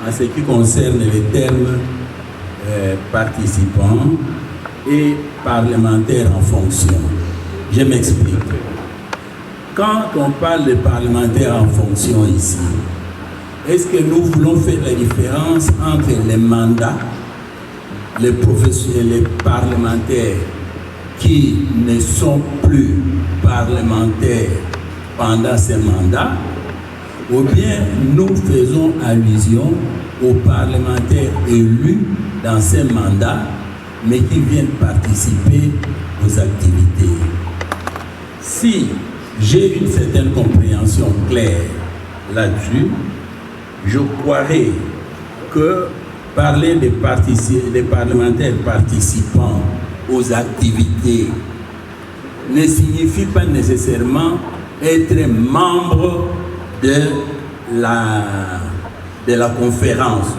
en ce qui concerne les termes participants et parlementaires en fonction. Je m'explique. Quand on parle de parlementaires en fonction ici, est-ce que nous voulons faire la différence entre les mandats, les professionnels, les parlementaires qui ne sont plus parlementaires pendant ces mandats, ou bien nous faisons allusion aux parlementaires élus dans ces mandats, mais qui viennent participer aux activités. Si j'ai une certaine compréhension claire là-dessus, je croirais que parler des parlementaires participants aux activités ne signifie pas nécessairement être membre de la conférence.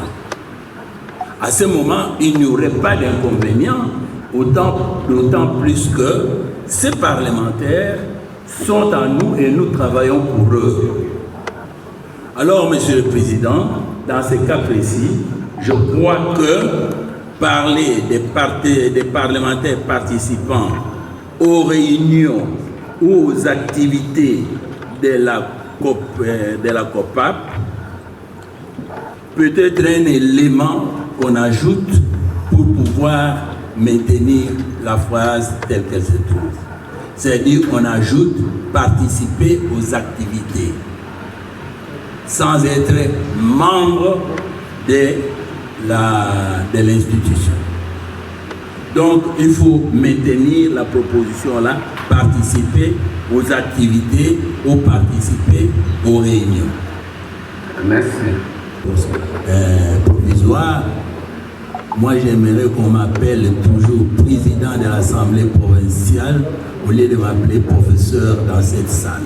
À ce moment, il n'y aurait pas d'inconvénient, d'autant plus que ces parlementaires sont à nous et nous travaillons pour eux. Alors, Monsieur le Président, dans ce cas précis, je crois que parler des parlementaires participants aux réunions ou aux activités de la COPAP peut être un élément qu'on ajoute pour pouvoir maintenir la phrase telle qu'elle se trouve. C'est-à-dire qu'on ajoute participer aux activités sans être membre de l'institution. Donc, il faut maintenir la proposition là, participer aux activités ou participer aux réunions. Merci. Provisoire, moi j'aimerais qu'on m'appelle toujours président de l'Assemblée provinciale au lieu de m'appeler professeur dans cette salle.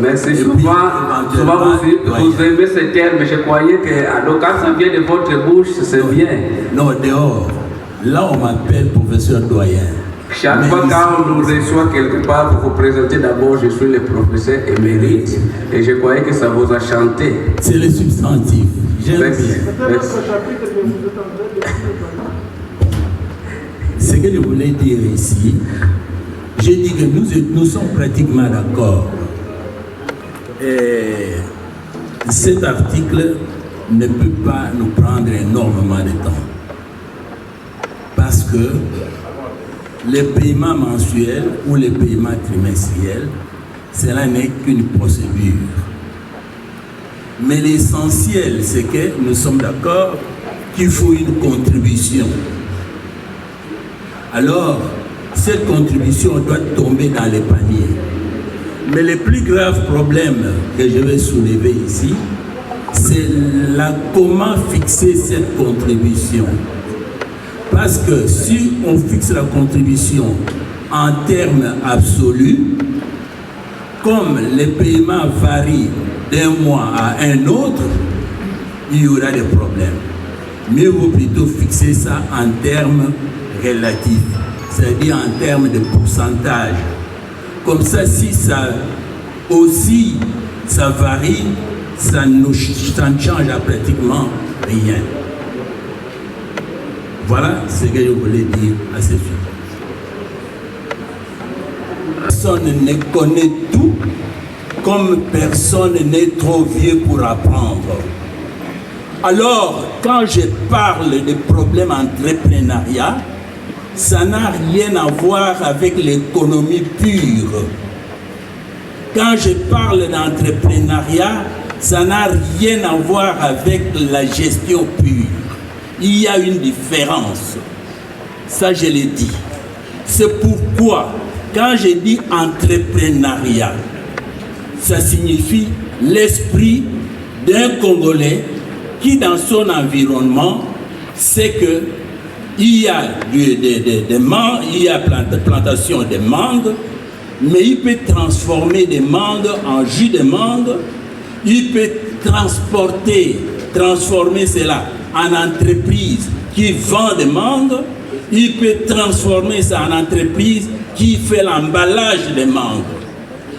Merci. Souvent vous aimez ce terme, mais je croyais que quand ça vient de votre bouche, c'est bien. Non, dehors. Là, on m'appelle professeur doyen. Chaque fois quand on nous reçoit quelque part, pour vous présenter d'abord, je suis le professeur émérite et je croyais que ça vous a chanté. C'est le substantif. J'aime bien. Ce que je voulais dire ici, j'ai dit que nous sommes pratiquement d'accord. Et cet article ne peut pas nous prendre énormément de temps. Parce que les paiements mensuels ou les paiements trimestriels, cela n'est qu'une procédure. Mais l'essentiel, c'est que nous sommes d'accord qu'il faut une contribution. Alors, cette contribution doit tomber dans les paniers. Mais le plus grave problème que je vais soulever ici, c'est comment fixer cette contribution. Parce que si on fixe la contribution en termes absolus, comme les paiements varient d'un mois à un autre, il y aura des problèmes. Mieux vaut plutôt fixer ça en termes relatifs, c'est-à-dire en termes de pourcentage. Comme ça, si ça aussi, ça varie, ça ne change à pratiquement rien. Voilà ce que je voulais dire à ce sujet. Personne ne connaît tout, comme personne n'est trop vieux pour apprendre. Alors, quand je parle de problèmes entrepreneuriat, ça n'a rien à voir avec l'économie pure. Quand je parle d'entrepreneuriat, ça n'a rien à voir avec la gestion pure. Il y a une différence. Ça, je l'ai dit. C'est pourquoi, quand je dis entrepreneuriat, ça signifie l'esprit d'un Congolais qui, dans son environnement, sait que il y a des mangues, il y a plantation de mangues, mais il peut transformer des mangues en jus de mangue, il peut transformer cela en entreprise qui vend des mangues, il peut transformer ça en entreprise qui fait l'emballage des mangues.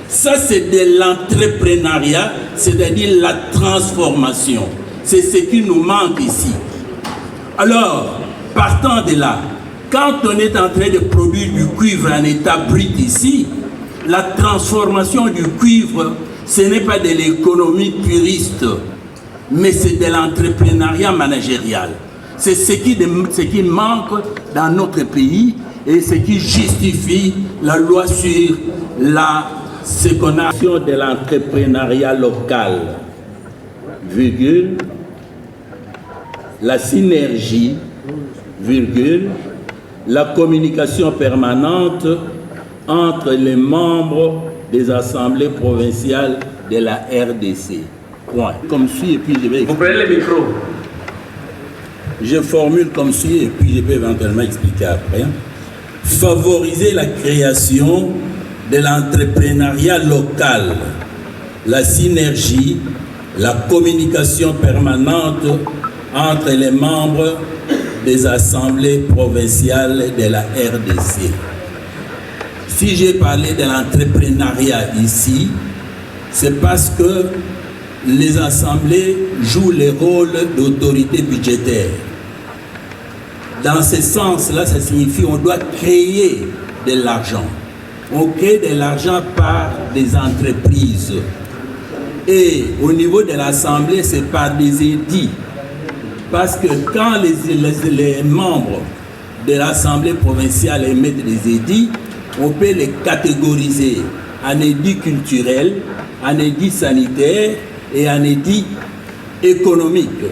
Ça, c'est de l'entrepreneuriat, c'est-à-dire la transformation. C'est ce qui nous manque ici. Alors, partant de là, quand on est en train de produire du cuivre en état brut ici, la transformation du cuivre, ce n'est pas de l'économie puriste, mais c'est de l'entrepreneuriat managérial. C'est ce qui manque dans notre pays et ce qui justifie la loi sur la sécurisation de l'entrepreneuriat local, virgule, la synergie, virgule, la communication permanente entre les membres des assemblées provinciales de la RDC. Point. Comme suit, et puis je vais expliquer. Vous prenez le micro. Je formule comme suit, et puis je peux éventuellement expliquer après. Favoriser la création de l'entrepreneuriat local, la synergie, la communication permanente entre les membres des assemblées provinciales de la RDC. Si j'ai parlé de l'entrepreneuriat ici, c'est parce que les assemblées jouent le rôle d'autorité budgétaire. Dans ce sens-là, ça signifie qu'on doit créer de l'argent. On crée de l'argent par des entreprises. Et au niveau de l'Assemblée, c'est par des édits. Parce que quand les membres de l'Assemblée provinciale émettent des édits, on peut les catégoriser en édits culturels, en édits sanitaires et en édits économiques.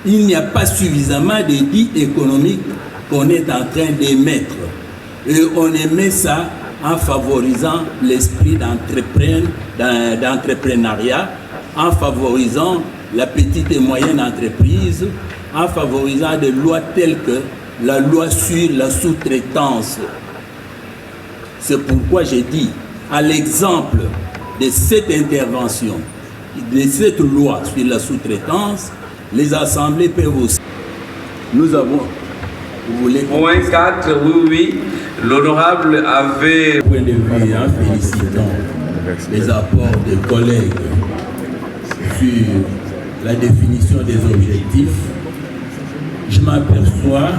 Il n'y a pas suffisamment d'édits économiques qu'on est en train d'émettre. Et on émet ça en favorisant l'esprit d'entrepreneuriat, en favorisant la petite et moyenne entreprise, en favorisant des lois telles que la loi sur la sous-traitance. C'est pourquoi j'ai dit, à l'exemple de cette intervention, de cette loi sur la sous-traitance, les assemblées peuvent aussi. Nous avons, vous voulez... Point 4, oui, l'honorable avait... Point de vue, en félicitant les apports des collègues sur la définition des objectifs, je m'aperçois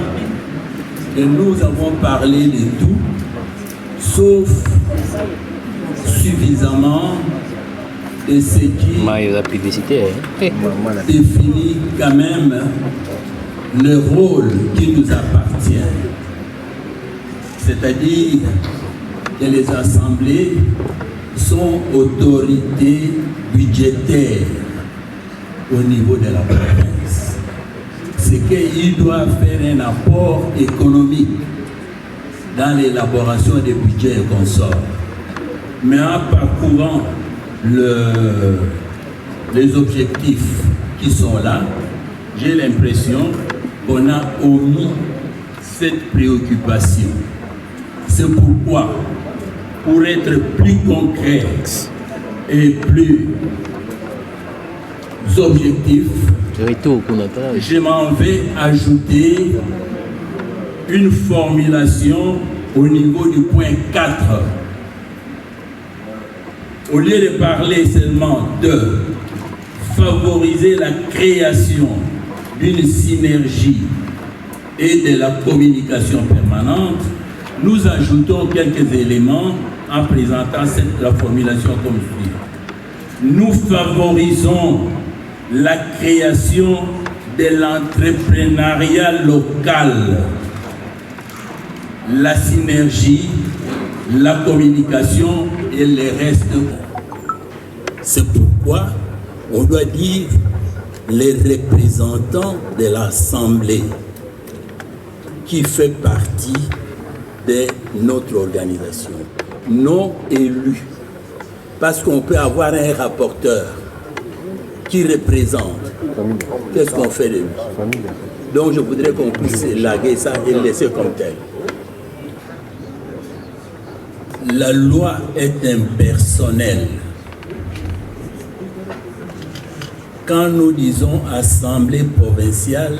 que nous avons parlé de tout, sauf suffisamment de ce qui définit quand même le rôle qui nous appartient. C'est-à-dire que les assemblées sont autorités budgétaires au niveau de la province. C'est qu'ils doivent faire un apport économique dans l'élaboration des budgets et consorts. Mais en parcourant les objectifs qui sont là, j'ai l'impression qu'on a omis cette préoccupation. C'est pourquoi, pour être plus concret et plus objectif, je m'en vais ajouter une formulation au niveau du point 4. Au lieu de parler seulement de favoriser la création d'une synergie et de la communication permanente, nous ajoutons quelques éléments en présentant la formulation comme suit. Nous favorisons la création de l'entrepreneuriat local, la synergie, la communication et le reste. C'est pourquoi on doit dire les représentants de l'Assemblée qui fait partie de notre organisation, non élus. Parce qu'on peut avoir un rapporteur qui représente. Qu'est-ce qu'on fait de lui? Donc je voudrais qu'on puisse élaguer ça et le laisser comme tel. La loi est impersonnelle. Quand nous disons assemblée provinciale,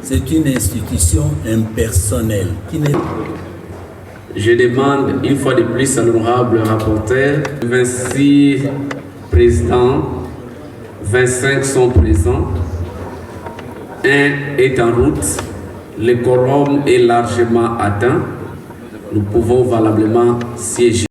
c'est une institution impersonnelle qui n'est pas. Je demande une fois de plus à l'honorable rapporteur, 26 présidents, 25 sont présents. 1 est en route, le quorum est largement atteint, nous pouvons valablement siéger.